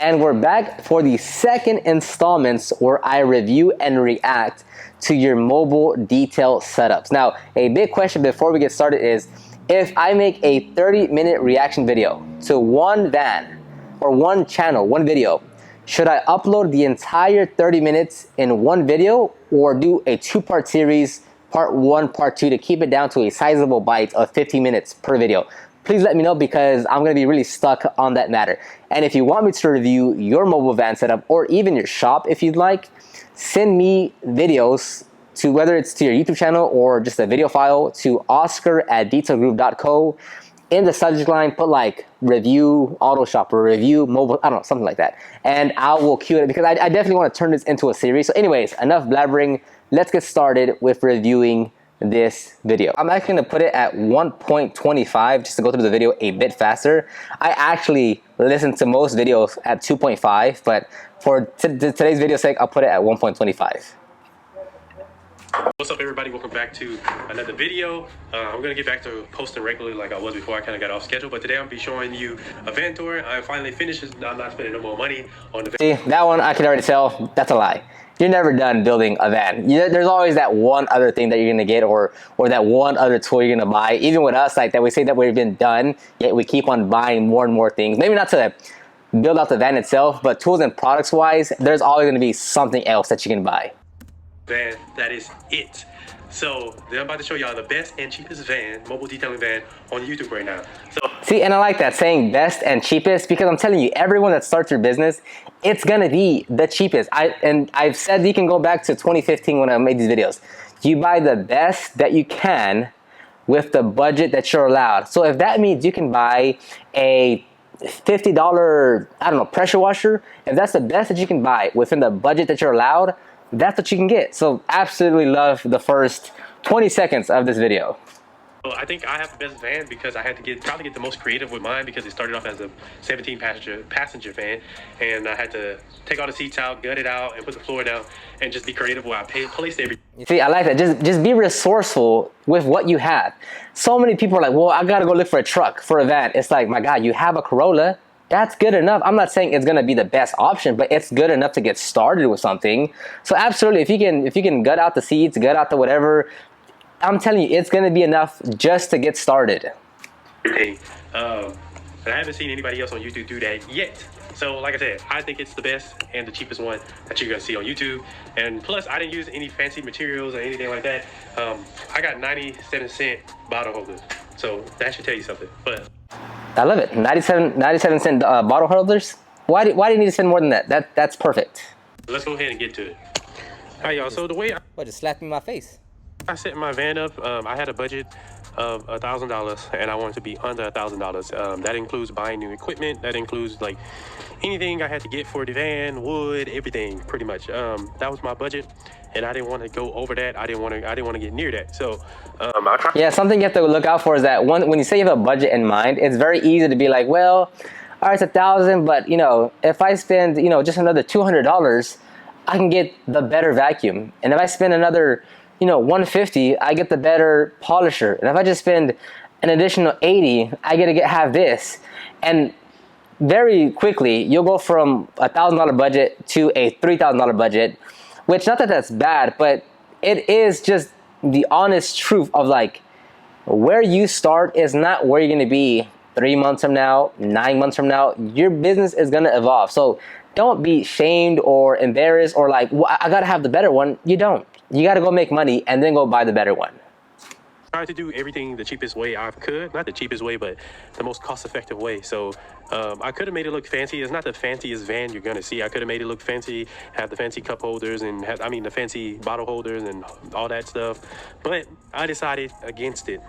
And we're back for the second installments where I review and react to your mobile detail setups. Now, a big question before we get started is, if I make a 30-minute reaction video to one van or one channel, one video, should I upload the entire 30 minutes in one video or do a two-part series, part one, part two, to keep it down to a sizable bite of 15 minutes per video? Please let me know, because I'm gonna be really stuck on that matter. And if you want me to review your mobile van setup or even your shop if you'd like, send me videos to, whether it's to your YouTube channel or just a video file, to oscar@detailgroup.co. In the subject line, put like review auto shop or review mobile, I don't know, something like that. And I will cue it, because I definitely want to turn this into a series. So anyways, enough blabbering. Let's get started with reviewing this video. I'm actually going to put it at 1.25 just to go through the video a bit faster. I actually listen to most videos at 2.5, but for today's video sake, I'll put it at 1.25. What's up, everybody? Welcome back to another video. I'm gonna get back to posting regularly like I was before. I kind of got off schedule, but today I'm gonna be showing you a van tour. I finally finished. I'm not spending no more money on the van. See, that one I can already tell that's a lie. You're never done building a van. There's always that one other thing that you're gonna get, or that one other tool you're gonna buy. Even with us, like that, we say that we've been done, yet we keep on buying more and more things. Maybe not to build out the van itself, but tools and products wise, there's always gonna be something else that you can buy. Van, that is it. So I'm about to show y'all the best and cheapest van, mobile detailing van on YouTube right now. So see, and I like that saying best and cheapest, because I'm telling you, everyone that starts your business, it's gonna be the cheapest. I've said, you can go back to 2015 when I made these videos. You buy the best that you can with the budget that you're allowed. So if that means you can buy a $50, I don't know, pressure washer, if that's the best that you can buy within the budget that you're allowed, that's what you can get. So absolutely love the first 20 seconds of this video. well, I think I have the best van because I had to probably get the most creative with mine, because it started off as a 17 passenger van, and I had to take all the seats out, gut it out, and put the floor down, and just be creative where I placed everything. See, I like that. Just be resourceful with what you have. So many people are like, well, I gotta go look for a truck, for a van. It's like, my God, you have a Corolla. That's good enough. I'm not saying it's gonna be the best option, but it's good enough to get started with something. So absolutely, if you can gut out the seats, gut out the whatever, I'm telling you, it's gonna be enough just to get started. And I haven't seen anybody else on YouTube do that yet. So like I said, I think it's the best and the cheapest one that you're gonna see on YouTube. And plus, I didn't use any fancy materials or anything like that. I got 97-cent bottle holders, so that should tell you something. But I love it. 97-cent bottle holders. Why do you need to spend more than that? That's perfect. let's go ahead and get to it. All right, y'all. So the way What, just slapped me in my face? I set my van up, I had a budget of $1,000, and I wanted to be under $1,000. That includes buying new equipment. That includes like anything I had to get for the van, wood, everything, pretty much. That was my budget, and I didn't want to go over that. I didn't want to get near that. So yeah, something you have to look out for is that when you say you have a budget in mind, it's very easy to be like, well, all right, it's $1,000, but you know, if I spend just another $200, I can get the better vacuum, and if I spend another $150, I get the better polisher. And if I just spend an additional $80, I get to have this. And very quickly, you'll go from a $1,000 budget to a $3,000 budget, which, not that that's bad, but it is just the honest truth of like, where you start is not where you're gonna be 3 months from now, 9 months from now. Your business is gonna evolve. So don't be shamed or embarrassed or like, well, I gotta have the better one. You don't. You got to go make money and then go buy the better one. Tried to do everything the cheapest way I could. Not the cheapest way, but the most cost-effective way. So I could have made it look fancy. It's not the fanciest van you're going to see. I could have made it look fancy, have the fancy cup holders and the fancy bottle holders and all that stuff. But I decided against it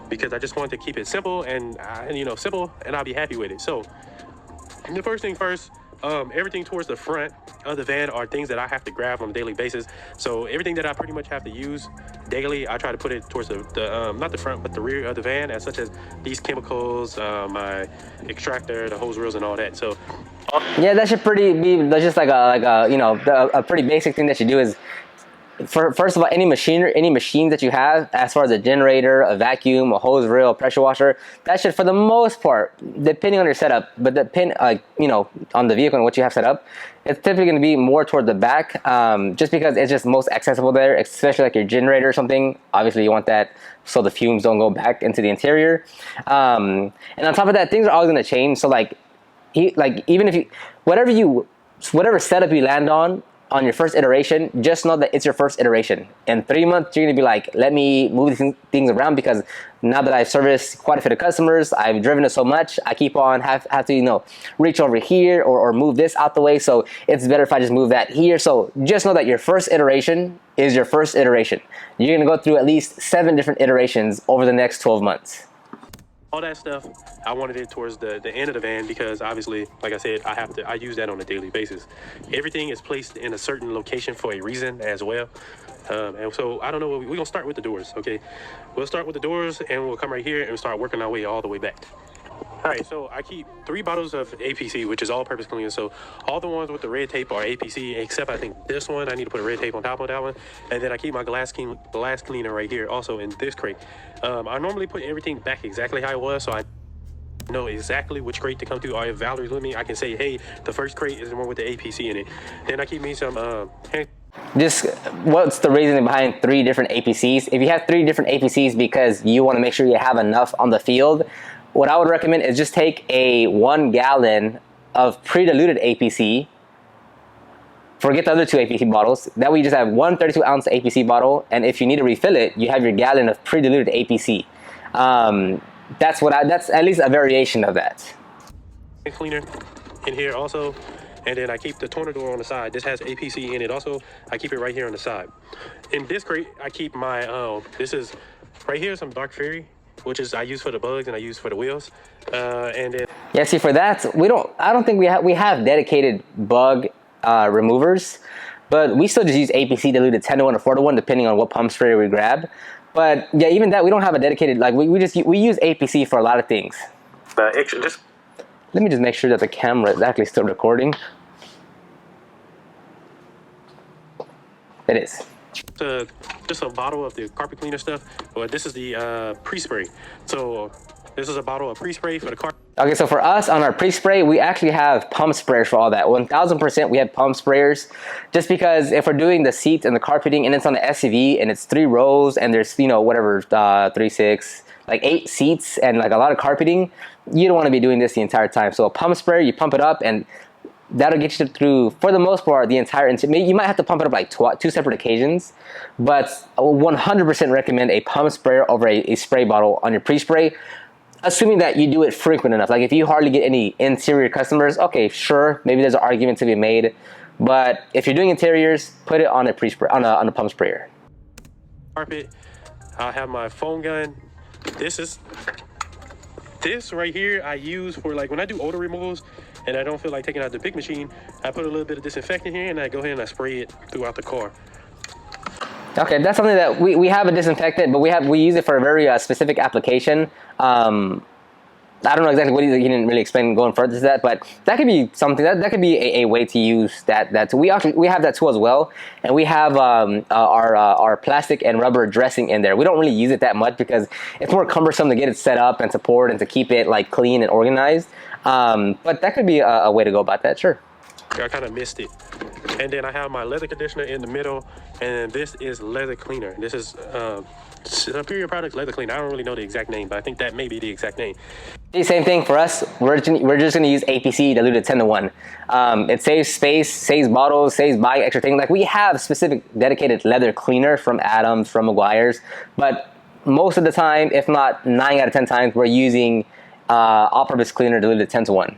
because I just wanted to keep it simple and simple, and I'll be happy with it. So the first thing first, everything towards the front of the van are things that I have to grab on a daily basis. So everything that I pretty much have to use daily, I try to put it towards the not the front, but the rear of the van, as such as these chemicals, my extractor, the hose reels, and all that. So yeah, that should be just like a pretty basic thing that you do is first of all, any machine that you have, as far as a generator, a vacuum, a hose reel, a pressure washer, that should, for the most part, depending on your setup, but you know, on the vehicle and what you have set up, it's typically going to be more toward the back, just because it's just most accessible there, especially like your generator or something. Obviously, you want that so the fumes don't go back into the interior. And on top of that, things are always going to change. So like even if you, whatever setup you land on your first iteration, just know that it's your first iteration. In 3 months, you're gonna be like, let me move these things around, because now that I've serviced quite a few customers, I've driven it so much, I keep on have to, you know, reach over here or move this out the way. So it's better if I just move that here. So just know that your first iteration is your first iteration. You're gonna go through at least 7 different iterations over the next 12 months. All that stuff, I wanted it towards the end of the van, because obviously, like I said, I use that on a daily basis. Everything is placed in a certain location for a reason as well. And so I don't know, we're gonna start with the doors, okay? We'll start with the doors and we'll come right here and start working our way all the way back. All right, so I keep 3 bottles of APC, which is all-purpose cleaner. So all the ones with the red tape are APC, except I think this one, I need to put a red tape on top of that one. And then I keep my glass cleaner right here, also in this crate. I normally put everything back exactly how it was, so I know exactly which crate to come to. Or if Valerie's with me, I can say, hey, the first crate is the one with the APC in it. Then I keep me some Just what's the reasoning behind 3 different APCs? If you have 3 different APCs because you want to make sure you have enough on the field, what I would recommend is just take a 1 gallon of pre-diluted APC. Forget the other 2 APC bottles. That way you just have 1 32-ounce APC bottle, and if you need to refill it, you have your gallon of pre-diluted APC. That's at least a variation of that. Cleaner in here also, and then I keep the Tornador on the side. This has APC in it also. I keep it right here on the side. In this crate, I keep my this is right here, some Dark Fury, which is I use for the bugs and I use for the wheels. And then yeah, see, for that I don't think we have dedicated bug removers, but we still just use APC diluted 10-to-1 or 4-to-1 depending on what pump sprayer we grab. But yeah, even that, we don't have a dedicated, like we use APC for a lot of things. Let me just make sure that the camera is actually still recording. It is. Just a bottle of the carpet cleaner stuff, but this is the pre-spray. So this is a bottle of pre-spray for the carpet. Okay, so for us on our pre-spray, we actually have pump sprayers for all that. 1000% we have pump sprayers, just because if we're doing the seats and the carpeting and it's on the SUV and it's 3 rows and there's, you know, whatever, 3, 6, like 8 seats and like a lot of carpeting, you don't want to be doing this the entire time. So a pump sprayer, you pump it up and that'll get you through, for the most part, the entire interior. You might have to pump it up like 2 separate occasions, but I will 100% recommend a pump sprayer over a spray bottle on your pre-spray, assuming that you do it frequent enough. Like if you hardly get any interior customers, okay, sure, maybe there's an argument to be made. But if you're doing interiors, put it on a pre-spray, on a pump sprayer. Carpet, I have my foam gun. This right here I use for like when I do odor removals and I don't feel like taking out the big machine, I put a little bit of disinfectant here and I go ahead and I spray it throughout the car. Okay, that's something that we have a disinfectant, but we use it for a very specific application. I don't know exactly what he didn't really explain going further to that, but that could be something that could be a way to use that. So we have that tool as well, and we have our plastic and rubber dressing in there. We don't really use it that much because it's more cumbersome to get it set up and support and to keep it like clean and organized. But that could be a way to go about that. Sure. I kind of missed it. And then I have my leather conditioner in the middle, and this is leather cleaner. This is Superior Products leather cleaner. I don't really know the exact name, but I think that may be the exact name. The same thing for us. We're just going to use APC diluted 10-to-1. It saves space, saves bottles, saves buying extra things. Like we have specific dedicated leather cleaner from Adams, from Meguiar's, but most of the time, if not 9 out of 10 times, we're using all-purpose cleaner diluted 10-to-1.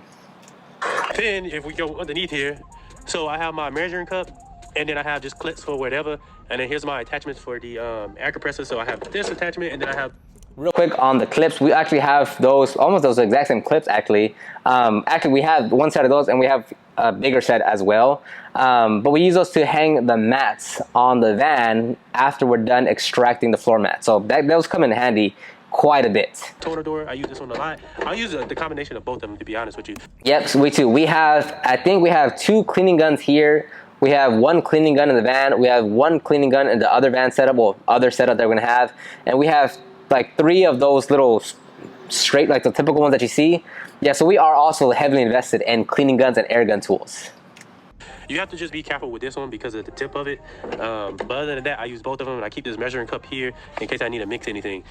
Then if we go underneath here, so I have my measuring cup, and then I have just clips for whatever, and then here's my attachments for the air compressor. So I have this attachment, and then I have. Real quick on the clips, we actually have almost those exact same clips actually. Actually, we have one set of those, and we have a bigger set as well. But we use those to hang the mats on the van after we're done extracting the floor mat. So those come in handy quite a bit. Tornador, I use this one a lot. I use the combination of both of them, to be honest with you. Yep, so we too. I think we have 2 cleaning guns here. We have one cleaning gun in the van. We have one cleaning gun in the other van setup, well, other setup that we're gonna have. And we have like 3 of those little straight, like the typical ones that you see. Yeah, so we are also heavily invested in cleaning guns and air gun tools. You have to just be careful with this one because of the tip of it. But other than that, I use both of them, and I keep this measuring cup here in case I need to mix anything.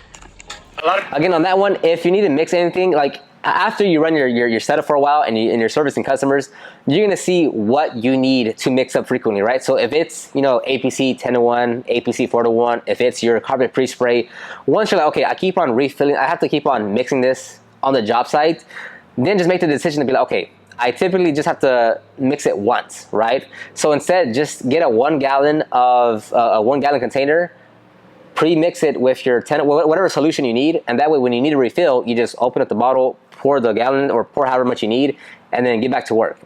Again, on that one, if you need to mix anything, like after you run your setup for a while and you're servicing customers, you're gonna see what you need to mix up frequently, right? So if it's, you know, APC 10-to-1, APC 4-to-1, if it's your carpet pre-spray, once you're like, okay, I keep on refilling, I have to keep on mixing this on the job site, then just make the decision to be like, okay, I typically just have to mix it once, right? So instead, just get a 1 gallon of a 1 gallon container, pre-mix it with your whatever solution you need, and that way when you need to refill, you just open up the bottle, pour the gallon or pour however much you need, and then get back to work.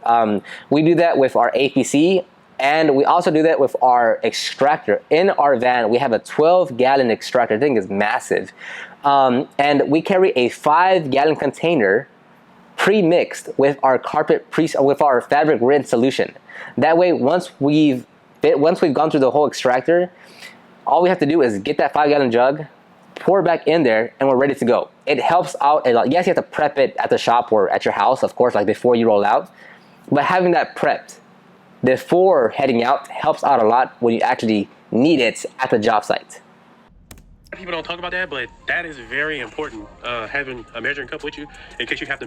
We do that with our APC, and we also do that with our extractor. In our van, we have a 12-gallon extractor. I think it's massive. And we carry a 5-gallon container pre-mixed with our with our fabric rinse solution. That way, once we've gone through the whole extractor, all we have to do is get that 5-gallon jug, pour it back in there, and we're ready to go. It helps out a lot. Yes, you have to prep it at the shop or at your house, of course, like before you roll out. But having that prepped before heading out helps out a lot when you actually need it at the job site. People don't talk about that, but that is very important. Having a measuring cup with you in case you have to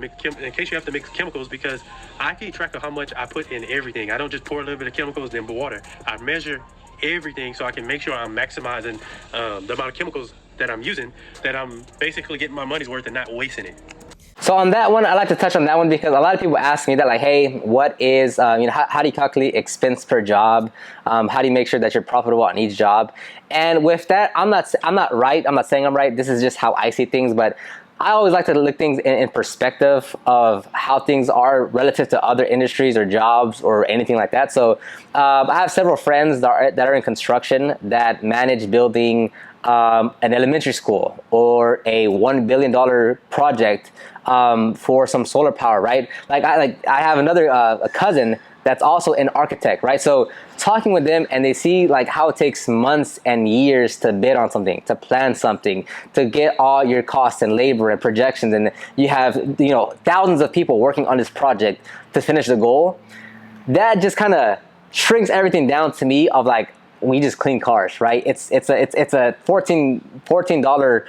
mix chemicals, because I keep track of how much I put in everything. I don't just pour a little bit of chemicals then water. I measure everything so I can make sure I'm maximizing the amount of chemicals that I'm using, that I'm basically getting my money's worth and not wasting it. So on that one, I like to touch on that one because a lot of people ask me that, like, hey, what is, how do you calculate expense per job? How do you make sure that you're profitable on each job? And with that, I'm not right. I'm not saying I'm right. This is just how I see things, but I always like to look things in perspective of how things are relative to other industries or jobs or anything like that. So I have several friends that are in construction that manage building an elementary school or a $1 billion project for some solar power, right? I have another a cousin that's also an architect, right? So talking with them, and they see like how it takes months and years to bid on something, to plan something, to get all your costs and labor and projections, and you have, you know, thousands of people working on this project to finish the goal. That just kind of shrinks everything down to me of like, we just clean cars, right? It's a $14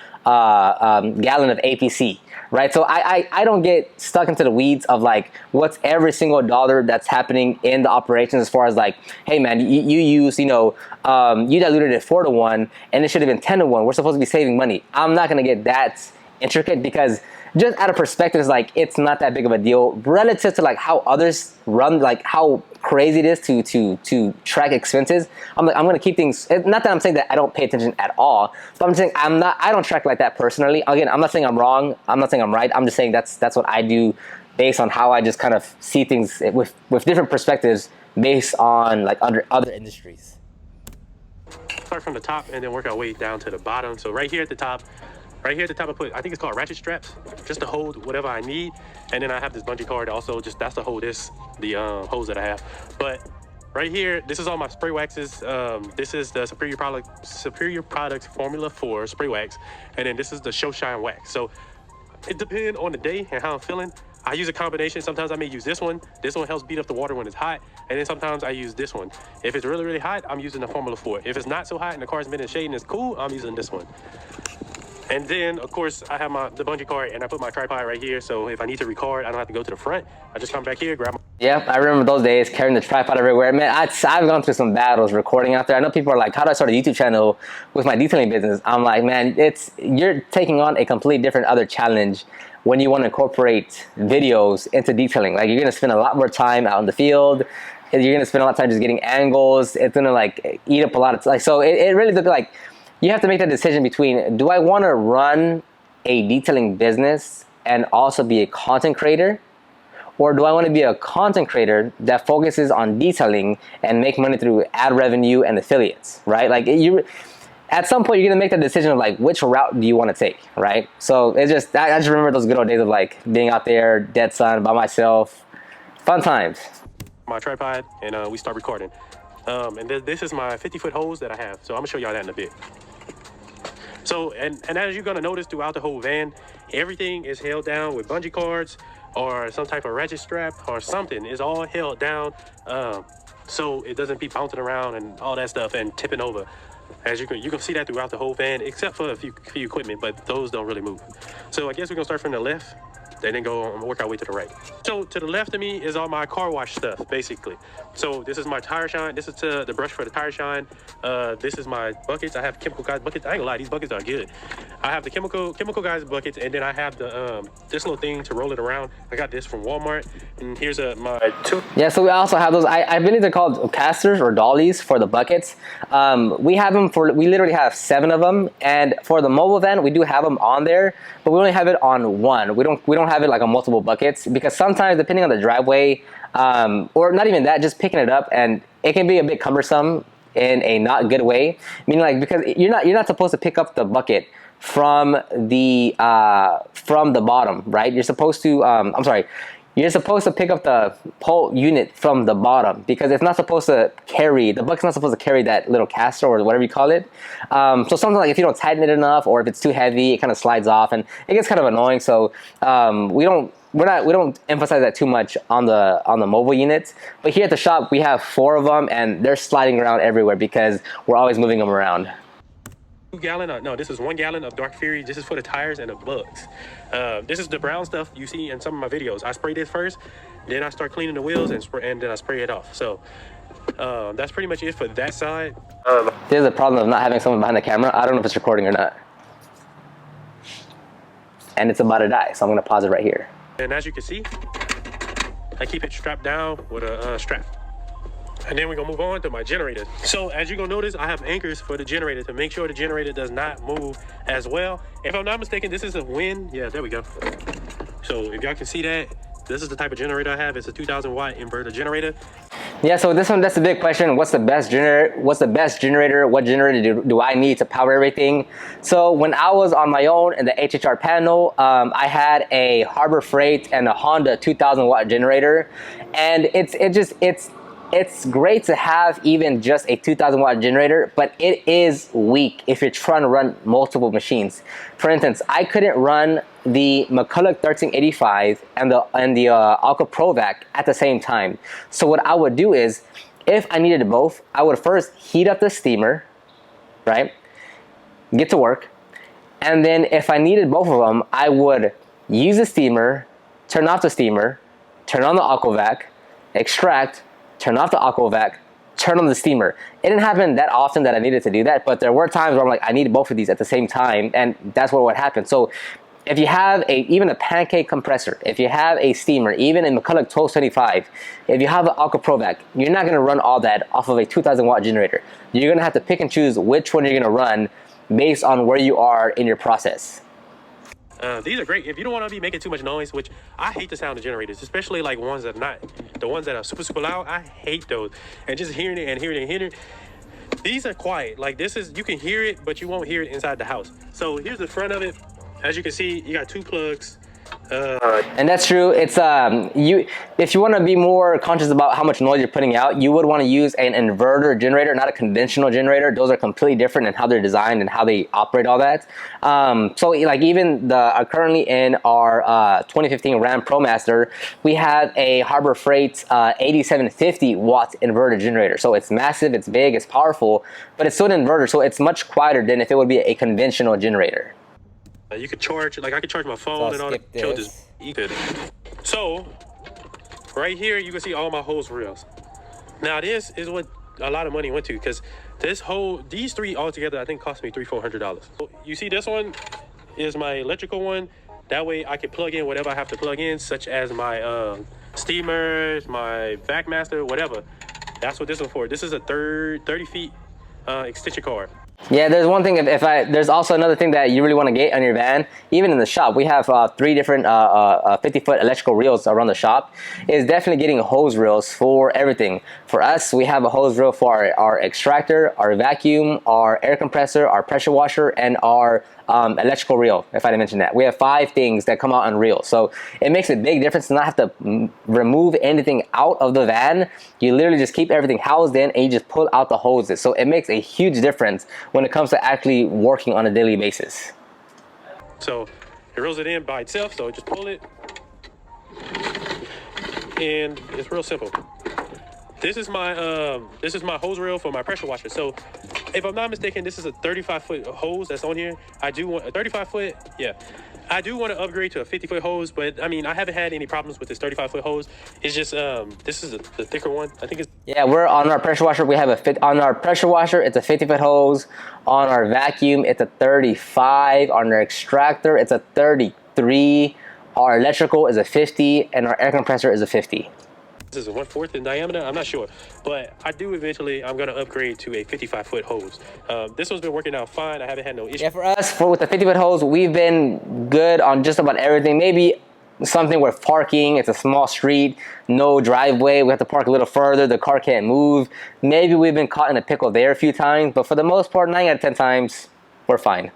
gallon of APC, right? So I don't get stuck into the weeds of like what's every single dollar that's happening in the operations, as far as like, hey man, you use, you diluted it 4-to-1 and it should have been 10-to-1. We're supposed to be saving money. I'm not gonna get that intricate, because just out of perspective, it's like, it's not that big of a deal relative to like how others run, like how crazy it is to track expenses. I'm gonna keep things, not that I'm saying that I don't pay attention at all, but I'm saying I don't track like that personally. Again, I'm not saying I'm wrong, I'm not saying I'm right, I'm just saying that's what I do based on how I just kind of see things with different perspectives based on like other industries. Start from the top and then work our way down to the bottom. So right here at the top, I put, I think it's called ratchet straps, just to hold whatever I need. And then I have this bungee cord also, that's to hold the hose that I have. But right here, this is all my spray waxes. This is the Superior Products Formula 4 spray wax. And then this is the Show Shine wax. So it depends on the day and how I'm feeling. I use a combination. Sometimes I may use this one. This one helps beat up the water when it's hot. And then sometimes I use this one. If it's really, really hot, I'm using the Formula 4. If it's not so hot and the car's been in shade and it's cool, I'm using this one. And then, of course, I have the bungee cord, and I put my tripod right here, so if I need to record, I don't have to go to the front. I just come back here, grab my... Yep, I remember those days, carrying the tripod everywhere. Man, I've gone through some battles recording out there. I know people are like, how do I start a YouTube channel with my detailing business? I'm like, man, you're taking on a completely different other challenge when you want to incorporate videos into detailing. Like, you're going to spend a lot more time out in the field. You're going to spend a lot of time just getting angles. It's going to, like, eat up a lot of... Like, so it really looks like... You have to make that decision between, do I want to run a detailing business and also be a content creator? Or do I want to be a content creator that focuses on detailing and make money through ad revenue and affiliates, right? Like, at some point, you're going to make that decision of like, which route do you want to take, right? So it's just, I just remember those good old days of like being out there, dead sun, by myself. Fun times. My tripod, and we start recording. And this is my 50-foot hose that I have. So I'm gonna show y'all that in a bit. So, and as you're gonna notice throughout the whole van, everything is held down with bungee cords or some type of ratchet strap or something. Is all held down so it doesn't be bouncing around and all that stuff and tipping over. As you can see that throughout the whole van, except for a few equipment, but those don't really move. So I guess we're gonna start from the left and then go and work our way to the right. So to the left of me is all my car wash stuff, basically. So this is my tire shine. This is the brush for the tire shine. This is my buckets. I have chemical guys buckets. I ain't gonna lie, these buckets are good. I have the chemical guys buckets, and then I have the this little thing to roll it around. I got this from Walmart, and here's my two. Yeah, so we also have those. I believe they're called casters or dollies for the buckets. We have them we literally have 7 of them, and for the mobile van, we do have them on there, but we only have it on one. We don't have it like on multiple buckets, because sometimes depending on the driveway, or not even that, just picking it up, and it can be a bit cumbersome in a not good way. Meaning, like, because you're not supposed to pick up the bucket from the bottom, right? You're supposed to you're supposed to pick up the whole unit from the bottom, because it's not supposed to carry, the bucket's not supposed to carry that little caster or whatever you call it. So something like if you don't tighten it enough, or if it's too heavy, it kind of slides off and it gets kind of annoying. So we don't emphasize that too much on the mobile units. But here at the shop, we have 4 of them, and they're sliding around everywhere because we're always moving them around. 2 gallon, no, this is 1 gallon of Dark Fury. This is for the tires and the bugs. This is the brown stuff you see in some of my videos. I spray this first, then I start cleaning the wheels and then I spray it off. So that's pretty much it for that side. There's a problem of not having someone behind the camera. I don't know if it's recording or not. And it's about to die, so I'm gonna pause it right here. And as you can see, I keep it strapped down with a strap. And then we're gonna move on to my generator. So as you're gonna notice, I have anchors for the generator to make sure the generator does not move as well. If I'm not mistaken, this is a wind. Yeah, there we go. So if y'all can see that, this is the type of generator I have. It's a 2,000 watt inverter generator. Yeah, so this one, that's a big question. What's the best generator? What generator do I need to power everything? So when I was on my own in the HHR panel, I had a Harbor Freight and a Honda 2,000 watt generator, and it's great to have even just a 2,000 watt generator, but it is weak if you're trying to run multiple machines. For instance, I couldn't run the McCulloch 1385 and the Alka Provac at the same time. So what I would do is, if I needed both, I would first heat up the steamer, right? Get to work. And then if I needed both of them, I would use the steamer, turn off the steamer, turn on the Aquavac, extract, turn off the Aquavac, turn on the steamer. It didn't happen that often that I needed to do that, but there were times where I'm like, I need both of these at the same time, and that's what would happen. So if you have even a pancake compressor, if you have a steamer, even in McCulloch 1275, if you have an Alka Provac, you're not gonna run all that off of a 2,000 watt generator. You're gonna have to pick and choose which one you're gonna run based on where you are in your process. These are great if you don't want to be making too much noise, which I hate the sound of generators, especially like ones that are not, the ones that are super loud. I hate those. And just hearing it. These are quiet. Like this is, you can hear it, but you won't hear it inside the house. So here's the front of it. As you can see, you got 2 plugs. And that's true. It's if you want to be more conscious about how much noise you're putting out, you would want to use an inverter generator, not a conventional generator. Those are completely different in how they're designed and how they operate all that. So like even currently in our 2015 Ram ProMaster, we have a Harbor Freight 8750 watt inverter generator. So it's massive, it's big, it's powerful, but it's still an inverter, so it's much quieter than if it would be a conventional generator. You could charge, like I could charge my phone and all that. So right here, you can see all my hose reels. Now this is what a lot of money went to, because these 3 altogether, I think cost me $300-400. So you see this one is my electrical one. That way I can plug in whatever I have to plug in, such as my steamers, my VacMaster, whatever. That's what this one's for. This is a 30 feet extension cord. Yeah, there's one thing. There's also another thing that you really want to get on your van. Even in the shop, we have 3 different 50-foot electrical reels around the shop. Is definitely getting hose reels for everything. For us, we have a hose reel for our extractor, our vacuum, our air compressor, our pressure washer, and our electrical reel. If I didn't mention that, we have 5 things that come out on reels. So it makes a big difference to not have to remove anything out of the van. You literally just keep everything housed in, and you just pull out the hoses. So it makes a huge difference when it comes to actually working on a daily basis. So it reels it in by itself, so just pull it, and it's real simple. This is my hose reel for my pressure washer. So if I'm not mistaken, this is a 35-foot hose that's on here. I do want a 35-foot, yeah. I do want to upgrade to a 50-foot hose, but I mean, I haven't had any problems with this 35-foot hose. It's just this is the thicker one. I think it's. Yeah, we're on our pressure washer. We have on our pressure washer. It's a 50-foot hose. On our vacuum, it's a 35. On our extractor, it's a 33. Our electrical is a 50, and our air compressor is a 50. This is a 1/4 in diameter. I'm not sure, but I do eventually. I'm gonna upgrade to a 55-foot hose. This one's been working out fine. I haven't had no issue. Yeah, for us, with the 50-foot hose, we've been good on just about everything. Maybe something with parking. It's a small street, no driveway. We have to park a little further. The car can't move. Maybe we've been caught in a pickle there a few times, but for the most part, 9 out of 10 times, we're fine.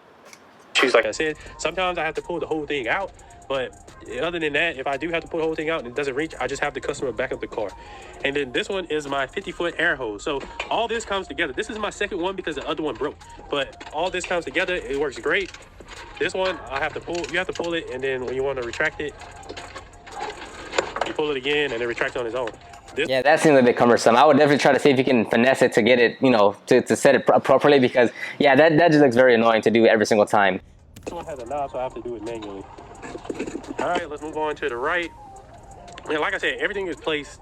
Like I said, sometimes I have to pull the whole thing out. But other than that, if I do have to pull the whole thing out and it doesn't reach, I just have the customer back up the car. And then this one is my 50-foot air hose. So all this comes together. This is my second one because the other one broke. But all this comes together. It works great. This one, I have to pull. You have to pull it, and then when you want to retract it, you pull it again, and it retracts on its own. Yeah, that seems a bit cumbersome. I would definitely try to see if you can finesse it to get it, to set it properly, because, yeah, that just looks very annoying to do every single time. This one has a knob, so I have to do it manually. All right, let's move on to the right. And like I said, everything is placed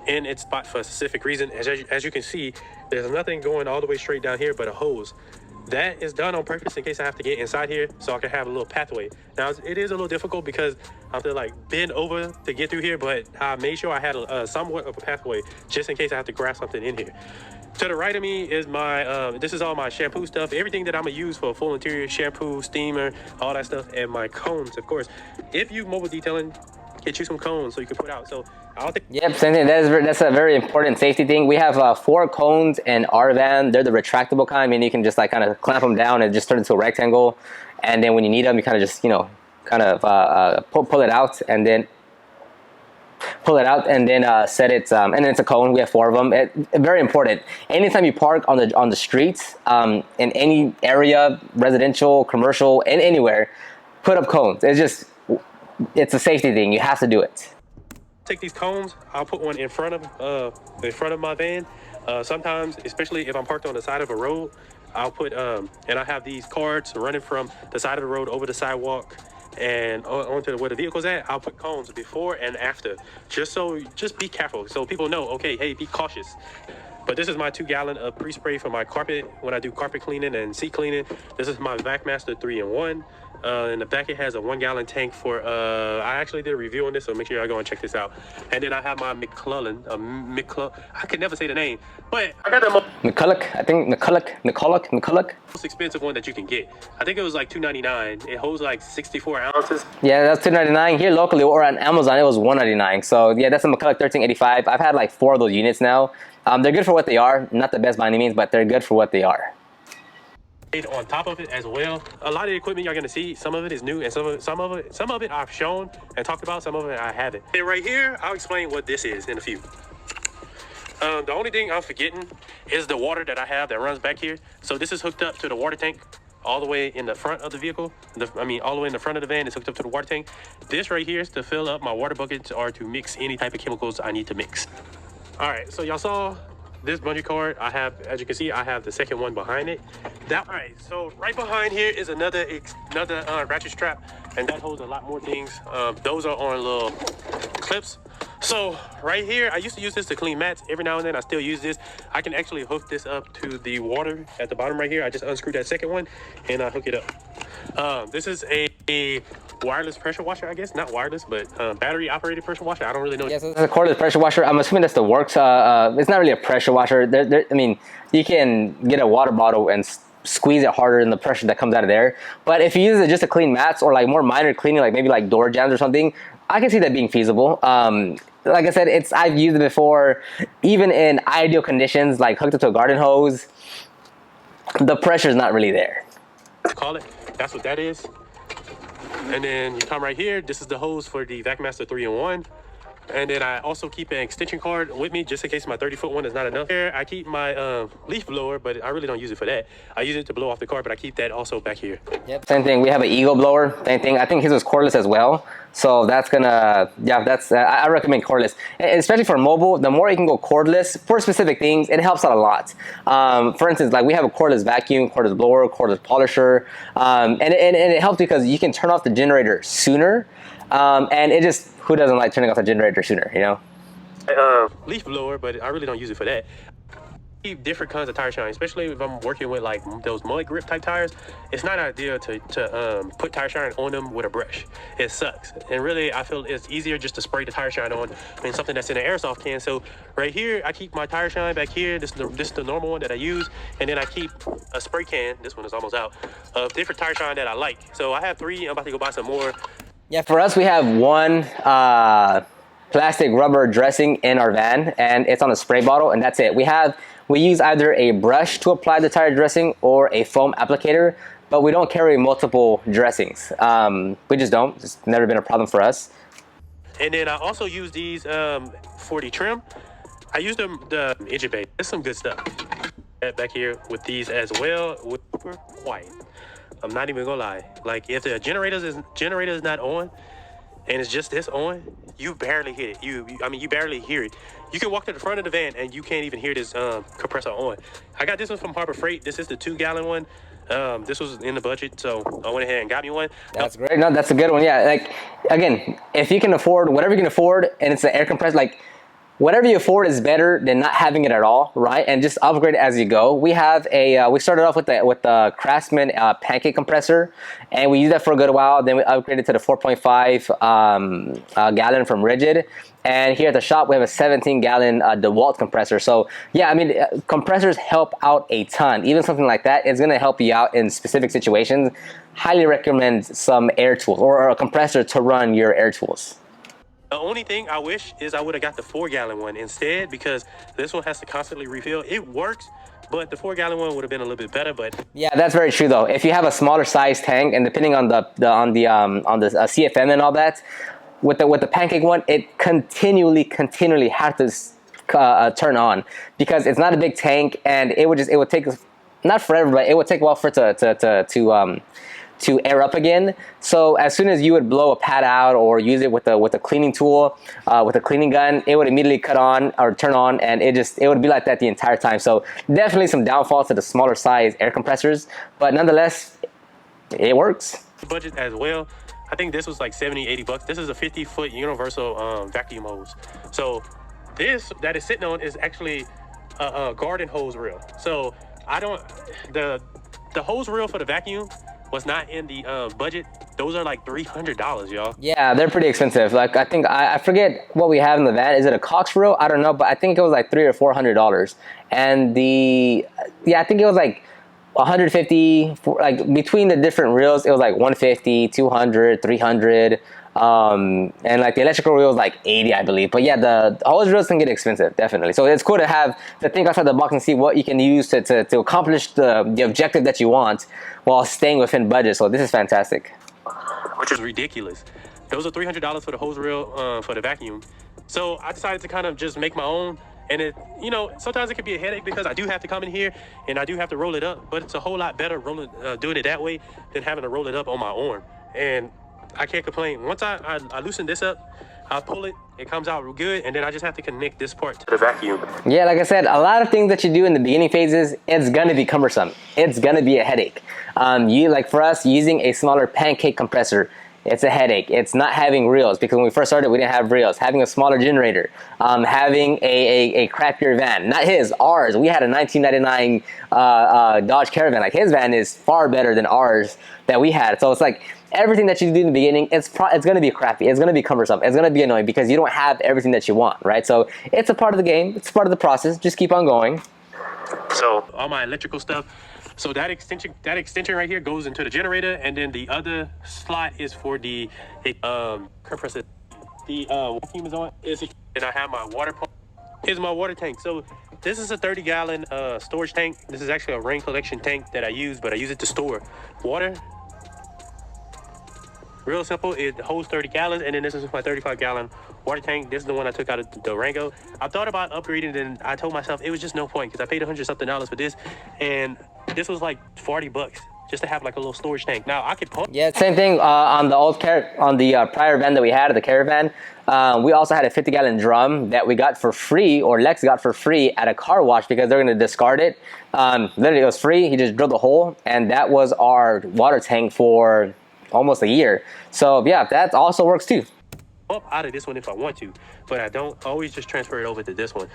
in its spot for a specific reason. As you can see, there's nothing going all the way straight down here but a hose. That is done on purpose in case I have to get inside here so I can have a little pathway. Now, it is a little difficult because I have to bend over to get through here, but I made sure I had somewhat of a pathway just in case I have to grab something in here. To the right of me is my, this is all my shampoo stuff, everything that I'm gonna use for a full interior, shampoo, steamer, all that stuff, and my cones, of course. If you mobile detailing, get you some cones so you can put out. So I'll think. Yep, same thing. That's a very important safety thing. We have 4 cones in our van. They're the retractable kind, meaning you can just kind of clamp them down and just turn it into a rectangle. And then when you need them, you kind of just, pull it out and then set it, and then it's a cone. We have 4 of them. Very important. Anytime you park on the streets, in any area, residential, commercial, and anywhere, put up cones. It's a safety thing. You have to do it. Take these cones. I'll put one in front of my van. Sometimes, especially if I'm parked on the side of a road, I'll put and I have these cards running from the side of the road over the sidewalk and onto where the vehicle's at. I'll put cones before and after, just be careful so people know, okay, hey, be cautious. But this is my 2-gallon of pre-spray for my carpet when I do carpet cleaning and seat cleaning. This is my VacMaster 3-in-1. In the back, it has a 1-gallon tank for, I actually did a review on this, so make sure y'all go and check this out. And then I have my McClellan, I could never say the name, but I got the McCulloch. Most expensive one that you can get. I think it was like $2.99. It holds like 64 ounces. Yeah, that's $2.99 here locally, or on Amazon it was $1.99. So yeah, that's a McCulloch 1385. I've had like 4 of those units now. They're good for what they are. Not the best by any means, but they're good for what they are. On top of it as well, a lot of the equipment you're gonna see, some of it is new, and some of it I've shown and talked about. Some of it I haven't. And right here, I'll explain what this is in a few. The only thing I'm forgetting is the water that I have that runs back here. So this is hooked up to the water tank all the way in the front of the vehicle. All the way in the front of the van is hooked up to the water tank. This right here is to fill up my water buckets or to mix any type of chemicals I need to mix. All right, so y'all saw this bungee cord. I have, as you can see, I have the second one behind it. All right, so right behind here is another ratchet strap, and that holds a lot more things. Those are on little clips. So right here, I used to use this to clean mats. Every now and then I still use this. I can actually hook this up to the water at the bottom right here. I just unscrew that second one and I hook it up. This is a wireless pressure washer, I guess. Not wireless, but battery operated pressure washer. I don't really know. Yes, it's a cordless pressure washer. I'm assuming that's the works. It's not really a pressure washer. You can get a water bottle and squeeze it harder than the pressure that comes out of there. But if you use it just to clean mats or like more minor cleaning, like maybe like door jambs or something, I can see that being feasible. Like I said, I've used it before, even in ideal conditions, like hooked up to a garden hose. The pressure is not really there. Call it. That's what that is. And then you come right here. This is the hose for the VacMaster 3-in-1. And then I also keep an extension cord with me just in case my 30-foot one is not enough. Here I keep my leaf blower, but I really don't use it for that. I use it to blow off the car, but I keep that also back here. Yep. Same thing. We have an Eagle blower. Same thing. I think his was cordless as well. So that's gonna, yeah, that's, I recommend cordless. Especially for mobile, the more you can go cordless for specific things, it helps out a lot. For instance, like we have a cordless vacuum, cordless blower, cordless polisher. And it helps because you can turn off the generator sooner. And it just, who doesn't like turning off the generator sooner, you know? Leaf blower, but I really don't use it for that. Keep different kinds of tire shine, especially if I'm working with like those mud grip type tires. It's not ideal to put tire shine on them with a brush. It sucks. And really, I feel it's easier just to spray the tire shine on than something that's in an airsoft can. So right here, I keep my tire shine back here. This is the normal one that I use. And then I keep a spray can, this one is almost out, of different tire shine that I like. So I have 3, I'm about to go buy some more. Yeah, for us, we have one plastic rubber dressing in our van, and it's on a spray bottle, and that's it. We use either a brush to apply the tire dressing or a foam applicator, but we don't carry multiple dressings. We just don't. It's never been a problem for us. And then I also use these for the trim. I use the engine bay. There's some good stuff back here with these as well. With super quiet. I'm not even gonna lie. Like if the generator is not on, and it's just this on, you barely hit it. You barely hear it. You can walk to the front of the van and you can't even hear this compressor on. I got this one from Harbor Freight. This is the 2-gallon one. This was in the budget, so I went ahead and got me one. That's great. No, that's a good one. Yeah, like again, if you can afford whatever you can afford, and it's an air compressor, like whatever you afford is better than not having it at all, right? And just upgrade it as you go. We have we started off with the Craftsman pancake compressor, and we used that for a good while. Then we upgraded to the 4.5 gallon from Rigid. And here at the shop, we have a 17-gallon DeWalt compressor. So yeah, I mean, compressors help out a ton. Even something like that is gonna help you out in specific situations. Highly recommend some air tools or a compressor to run your air tools. The only thing I wish is I would have got the 4-gallon one instead, because this one has to constantly refill. It works, but the 4-gallon one would have been a little bit better. But yeah, that's very true though. If you have a smaller size tank, and depending on the CFM and all that, with the pancake one, it continually has to turn on, because it's not a big tank, and it would take not forever, but it would take a while for it to air up again. So as soon as you would blow a pad out or use it with a cleaning tool, with a cleaning gun, it would immediately cut on or turn on, and it would be like that the entire time. So definitely some downfalls to the smaller size air compressors, but nonetheless, it works. Budget as well. I think this was like 70, 80 bucks. This is a 50-foot universal vacuum hose. So this that is sitting on is actually a garden hose reel. So the hose reel for the vacuum was not in the budget. Those are like $300, y'all. Yeah, they're pretty expensive. Like I think I forget what we have in the van. Is it a Cox reel? I don't know, but I think it was like $300 or $400. And I think it was like 150, like between the different reels, it was like 150, 200, 300. And like the electrical reel was like 80, I believe. But yeah, the hose reels can get expensive, definitely. So it's cool to think outside the box and see what you can use to accomplish the objective that you want while staying within budget. So this is fantastic. Which is ridiculous. Those are $300 for the hose reel for the vacuum. So I decided to kind of just make my own. And it, sometimes it can be a headache because I do have to come in here and I do have to roll it up. But it's a whole lot better doing it that way than having to roll it up on my arm. And I can't complain. Once I loosen this up, I pull it, it comes out real good, and then I just have to connect this part to the vacuum. Yeah, like I said, a lot of things that you do in the beginning phases, it's gonna be cumbersome. It's gonna be a headache. Like for us, using a smaller pancake compressor, it's a headache. It's not having reels, because when we first started, we didn't have reels. Having a smaller generator, having a crappier van, not his, ours. We had a 1999 Dodge Caravan. Like his van is far better than ours that we had. So it's like everything that you do in the beginning, it's going to be crappy. It's going to be cumbersome. It's going to be annoying because you don't have everything that you want, right? So it's a part of the game. It's part of the process. Just keep on going. So all my electrical stuff, So that extension right here goes into the generator, and then the other slot is for the compressor. The vacuum is on. And I have my water pump. Here's my water tank. So this is a 30-gallon storage tank. This is actually a rain collection tank that I use, but I use it to store water. Real simple. It holds 30 gallons, and then this is my 35-gallon water tank. This is the one I took out of the Durango. I thought about upgrading, and I told myself it was just no point because I paid $100-something for this, and this was like $40 just to have like a little storage tank. Now I could pump. Yeah, same thing on the prior van that we had, the Caravan. We also had a 50-gallon drum that we got for free, or Lex got for free at a car wash because they're going to discard it. Literally, it was free. He just drilled a hole, and that was our water tank for almost a year. So yeah, that also works too. Up out of this one if I want to, but I don't always just transfer it over to this one.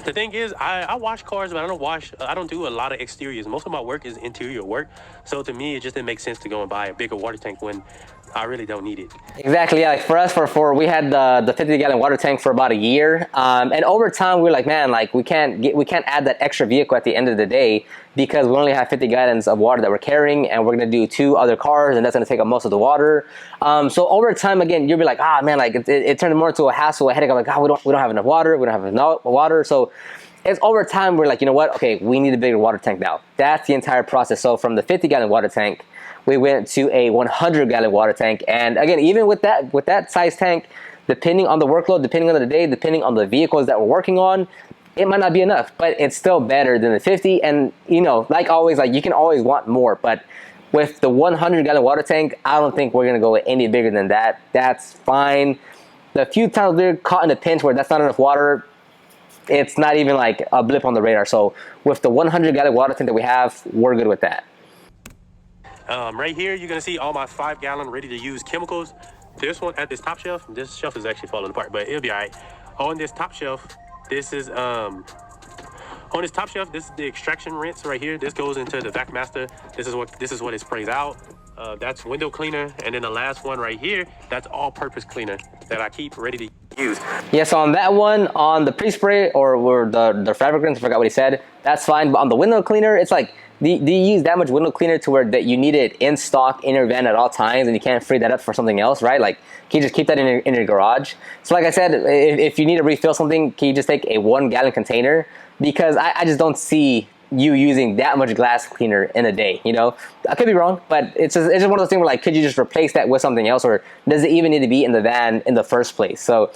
The thing is, I wash cars, but I don't do a lot of exteriors. Most of my work is interior work. So to me, it just didn't make sense to go and buy a bigger water tank when I really don't need it. Exactly. Yeah. Like for us, we had the 50-gallon water tank for about a year, and over time we were like, man, like we can't add that extra vehicle at the end of the day because we only have 50 gallons of water that we're carrying, and we're gonna do 2 other cars, and that's gonna take up most of the water. So over time, again, you'll be like, man, like it turned more into a hassle, a headache. I'm like, we don't have enough water. We don't have enough water. So it's over time we're like, you know what? Okay, we need a bigger water tank now. That's the entire process. So from the 50-gallon water tank, we went to a 100-gallon water tank, and again, even with that size tank, depending on the workload, depending on the day, depending on the vehicles that we're working on, it might not be enough, but it's still better than the 50. And you know, like always, like you can always want more, but with the 100-gallon water tank, I don't think we're gonna go any bigger than that. That's fine. The few times we're caught in a pinch where that's not enough water, it's not even like a blip on the radar. So with the 100-gallon water tank that we have, we're good with that. Right here, you're gonna see all my 5-gallon ready-to-use chemicals. This one at this top shelf, this shelf is actually falling apart, but it'll be all right. On this top shelf, this is this is the extraction rinse right here. This goes into the vac master. This is what it sprays out. That's window cleaner, and then the last one right here, that's all-purpose cleaner that I keep ready to use. Yeah, so on that one, on the pre-spray or the fabric rinse, I forgot what he said, that's fine. But on the window cleaner, it's like, do you use that much window cleaner to where that you need it in stock in your van at all times, and you can't free that up for something else, right? Like, can you just keep that in your garage? So like I said, if you need to refill something, can you just take a 1-gallon container? Because I just don't see you using that much glass cleaner in a day, you know? I could be wrong, but it's just one of those things where, like, could you just replace that with something else, or does it even need to be in the van in the first place? So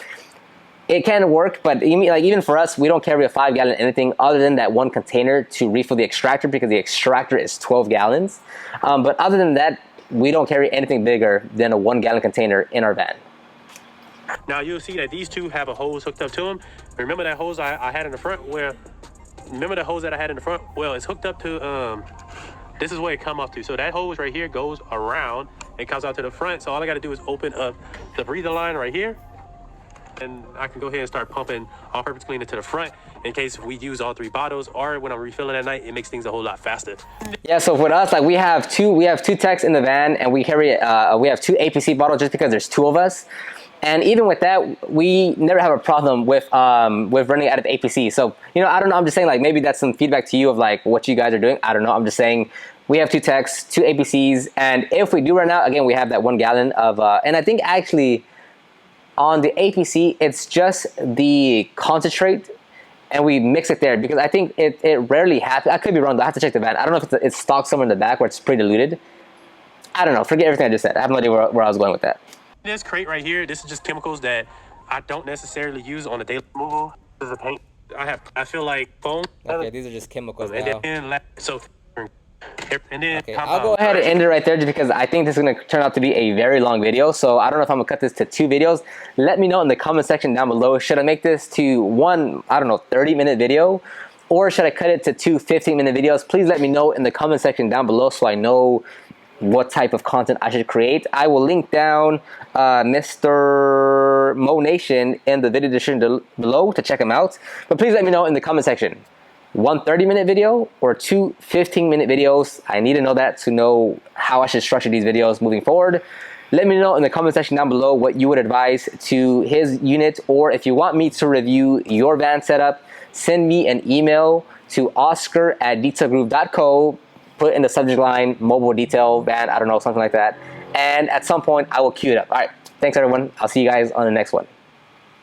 it can work, but even for us, we don't carry a 5-gallon anything other than that one container to refill the extractor, because the extractor is 12 gallons. But other than that, we don't carry anything bigger than a 1-gallon container in our van. Now you'll see that these two have a hose hooked up to them. Remember that hose I had in the front? Remember the hose that I had in the front? Well, it's hooked up to, this is where it come up to. So that hose right here goes around and comes out to the front. So all I gotta do is open up the breather line right here, and I can go ahead and start pumping all-purpose cleaner to the front in case we use all 3 bottles, or when I'm refilling at night, it makes things a whole lot faster. Yeah, so with us, like we have two techs in the van, and we carry we have 2 APC bottles just because there's 2 of us. And even with that, we never have a problem with running out of APC. So, you know, I don't know. I'm just saying, like, maybe that's some feedback to you of like what you guys are doing. I don't know. I'm just saying we have 2 techs, 2 APCs, and if we do run out, again, we have that 1 gallon of. And I think actually on the APC, it's just the concentrate, and we mix it there because I think it rarely happens. I could be wrong. I have to check the van. I don't know if it's stocked somewhere in the back where it's pre-diluted. I don't know. Forget everything I just said. I have no idea where I was going with that. This crate right here, this is just chemicals that I don't necessarily use on a daily removal. This is a paint. I feel like foam. Okay, these are just chemicals now. Okay, I'll go ahead and end it right there just because I think this is going to turn out to be a very long video. So I don't know if I'm going to cut this to 2 videos. Let me know in the comment section down below. Should I make this to one, 30-minute video? Or should I cut it to 2 15-minute videos? Please let me know in the comment section down below so I know what type of content I should create. I will link down Mr. Mo Nation in the video description below to check him out. But please let me know in the comment section. 1 30-minute video or 2 15-minute videos. I need to know that to know how I should structure these videos moving forward. Let me know in the comment section down below what you would advise to his unit, or if you want me to review your van setup, send me an email to oscar@detailgroove.co, put in the subject line mobile detail van, I don't know, something like that, and at some point I will queue it up. All right, thanks everyone. I'll see you guys on the next one.